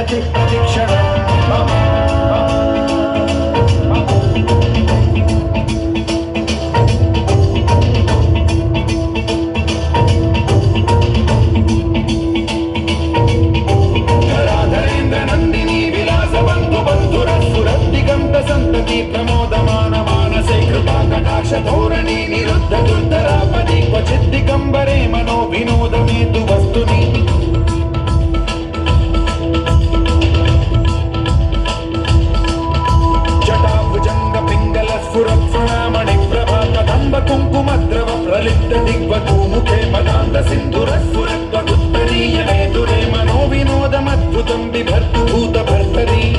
प्रतिक्षणम् धोरणी निरुद्ध दुर्धरापदि क्वचित् दिगंबरे मनो विनोदमेतु वस्तुनि जटाभुजंग पिंगल स्फुरत्फुणामणि प्रभा कदंब कुंकुमद्रव प्रलिप्त दिग्वधू मुखे मदान्त सिंधुर स्फुरत्वगुत्तरीय नेतुरे मनो विनोदमद्भुतं बिभर्तु भूत भर्तरी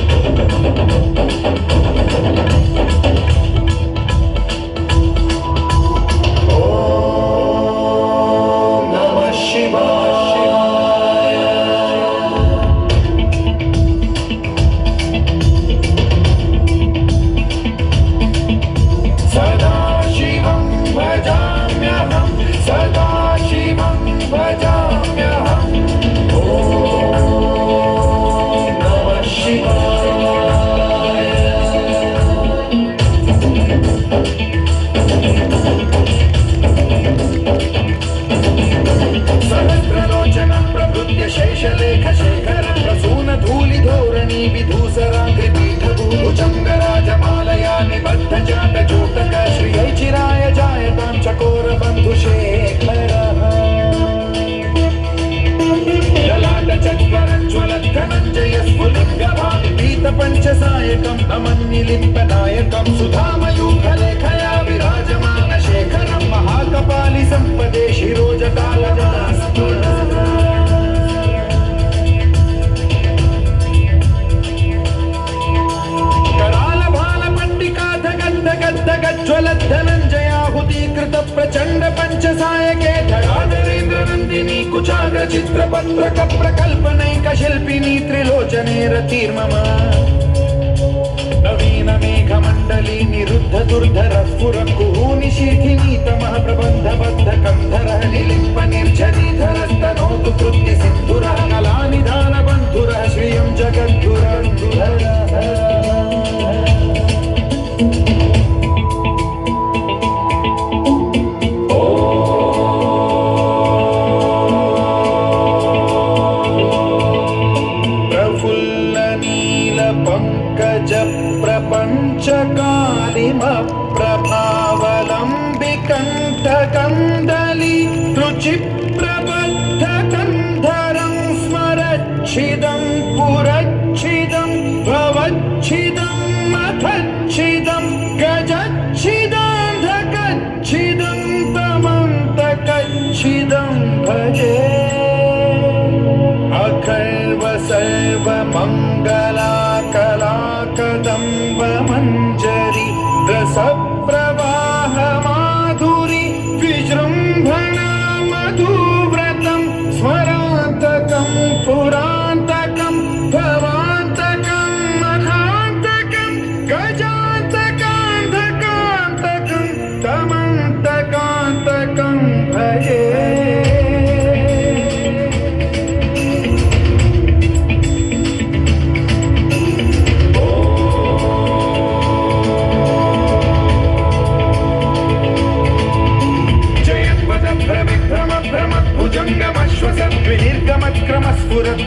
शेषलेख शेखर प्रसून धूलि धोरणी विधूसराग्रि पीठभूभुजंगराजमालया निबद्ध जात जोतक श्रियै चिराय जायतां चकोर बन्धुशेखर ललाट चत्वरज्वलत् धनञ्जय स्फुलिङ्गभाति पीत पञ्चसायकम् अमन्निलिम्पनायकं सुधामयूखलेखया विराजमान शेखरं महाकपालि सम्पदे शिरोजकालजलास्तु ज्वलद्धनञ्जयाहुतीकृत प्रचण्ड पञ्चसायके धराधरेन्द्र नन्दिनी कुचाग्र चित्रपत्रक प्रकल्पनैक शिल्पिनी त्रिलोचने रतिर्मम नवीन मेघमण्डली निरुद्ध दुर्धर स्फुर कुहूनिशीथिनी तमः प्रबन्धबद्ध कन्धरः निलिम्प निर्झरीधरस्तनोतु कृत्य सिन्धुरः कलानिधान बन्धुरः श्रियं जगद्धुरन्धुरः प्रभावलम्बिकण्ठकन्दली रुचिप्रबद्धकन्धरं स्मरच्छिदं पुरच्छिदं भवच्छिदं मथच्छिदं गजच्छिदान्धकच्छिदं तमन्तकच्छिदं भजे अखल्व सर्वमङ्गलाकलाकदम्ब मञ्जरी रसप्रवाह माधुरी विजृम्भणा मधुव्रतं स्मरान्तकं पुरान्तकं भवान्तकं मखान्तकं गजान्तकान्तकान्तकं तमन्तकान्तकं भजे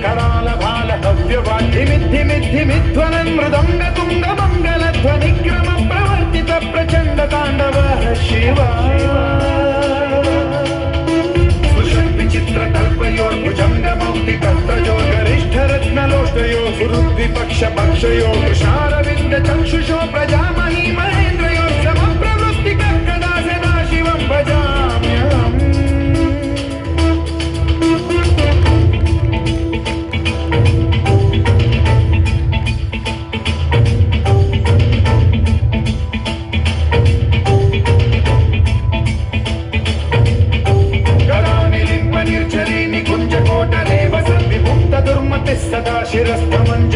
करालभालहव्यवाद्धिमिद्धिमिद्धिमिध्वनन् मृदङ्गतुङ्गमङ्गलध्वनिक्रम प्रवर्तित प्रचण्ड ताण्डवः शिव सुषट्विचित्रकल्पयोर्भुजङ्गमौक्तिकस्तयो गरिष्ठरत्नलोष्टयो सुहृद्विपक्षपक्षयो कृशारविन्द चक्षुषो प्रजामही महेन्द्रयो समप्रवृत्तिकर्कदा सदा शिवं भजाम्यहम् सदा शिरस्थमञ्ज